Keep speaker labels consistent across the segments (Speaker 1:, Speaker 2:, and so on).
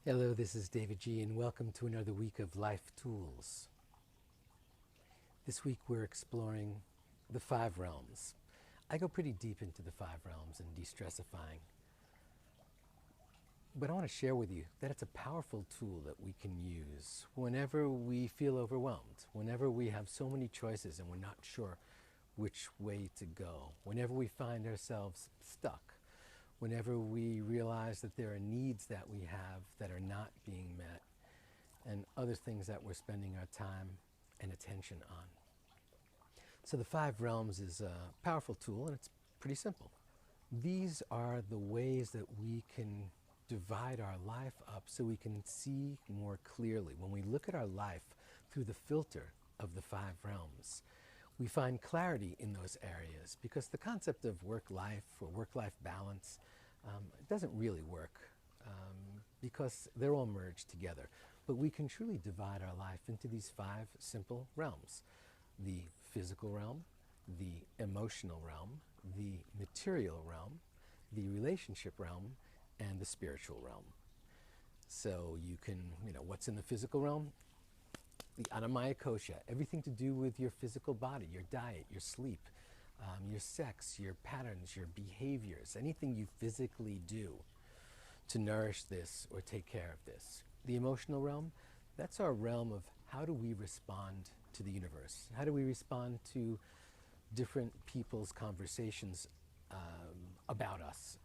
Speaker 1: Hello, this is davidji, and welcome to another week of Life Tools. This week we're exploring the 5 realms. I go pretty deep into the 5 realms and de-stressifying. But I want to share with you that it's a powerful tool that we can use whenever we feel overwhelmed, whenever we have so many choices and we're not sure which way to go, whenever we find ourselves stuck, whenever we realize that there are needs that we have that are not being met, and other things that we're spending our time and attention on. So the 5 realms is a powerful tool, and it's pretty simple. These are the ways that we can divide our life up so we can see more clearly. When we look at our life through the filter of the 5 realms, we find clarity in those areas, because the concept of work-life or work-life balance it doesn't really work because they're all merged together. But we can truly divide our life into these 5 simple realms: the physical realm, the emotional realm, the material realm, the relationship realm, and the spiritual realm. So you can, what's in the physical realm? The anamaya kosha, everything to do with your physical body, your diet, your sleep, your sex, your patterns, your behaviors, anything you physically do to nourish this or take care of this. The emotional realm, that's our realm of how do we respond to the universe? How do we respond to different people's conversations about us,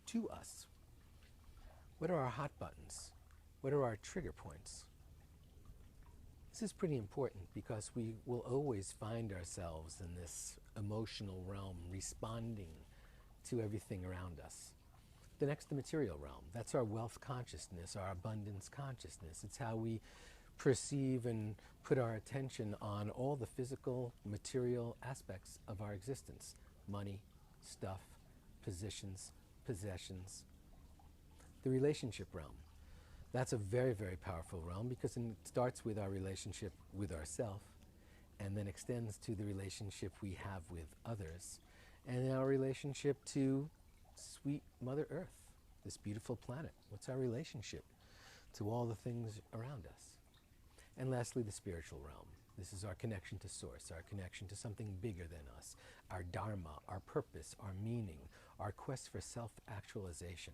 Speaker 1: to us? What are our hot buttons? What are our trigger points? This is pretty important because we will always find ourselves in this emotional realm responding to everything around us. The next, the material realm. That's our wealth consciousness, our abundance consciousness. It's how we perceive and put our attention on all the physical, material aspects of our existence. Money, stuff, positions, possessions. The relationship realm. That's a very, very powerful realm because it starts with our relationship with ourselves and then extends to the relationship we have with others and our relationship to sweet Mother Earth, this beautiful planet. What's our relationship to all the things around us? And lastly, the spiritual realm. This is our connection to Source, our connection to something bigger than us, our dharma, our purpose, our meaning, our quest for self-actualization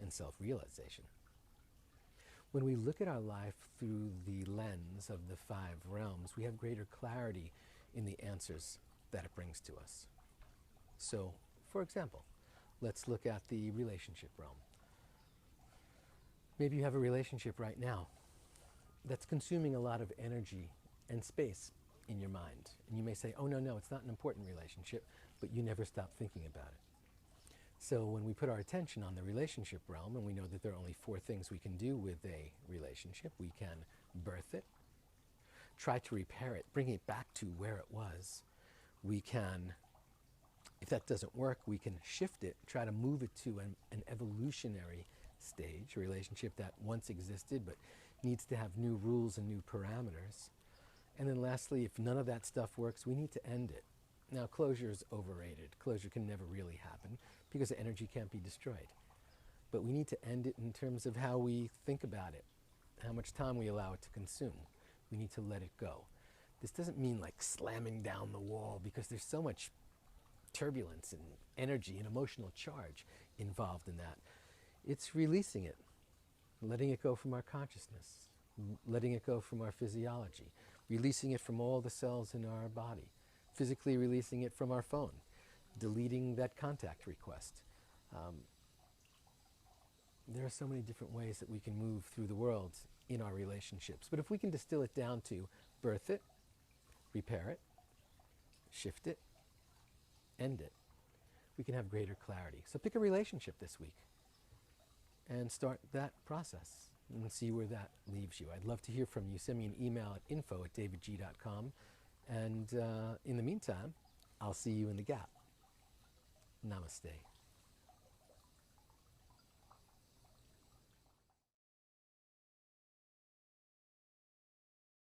Speaker 1: and self-realization. When we look at our life through the lens of the 5 realms, we have greater clarity in the answers that it brings to us. So, for example, let's look at the relationship realm. Maybe you have a relationship right now that's consuming a lot of energy and space in your mind. And you may say, oh, no, it's not an important relationship, but you never stop thinking about it. So when we put our attention on the relationship realm, and we know that there are only 4 things we can do with a relationship, we can birth it, try to repair it, bring it back to where it was. We can, if that doesn't work, we can shift it, try to move it to an evolutionary stage, a relationship that once existed but needs to have new rules and new parameters. And then lastly, if none of that stuff works, we need to end it. Now, closure is overrated. Closure can never really happen because the energy can't be destroyed. But we need to end it in terms of how we think about it, how much time we allow it to consume. We need to let it go. This doesn't mean like slamming down the wall, because there's so much turbulence and energy and emotional charge involved in that. It's releasing it, letting it go from our consciousness, letting it go from our physiology, releasing it from all the cells in our body, physically releasing it from our phone, deleting that contact request. There are so many different ways that we can move through the world in our relationships. But if we can distill it down to birth it, repair it, shift it, end it, we can have greater clarity. So pick a relationship this week and start that process and see where that leaves you. I'd love to hear from you. Send me an email at info@davidji.com. And in the meantime, I'll see you in the gap. Namaste.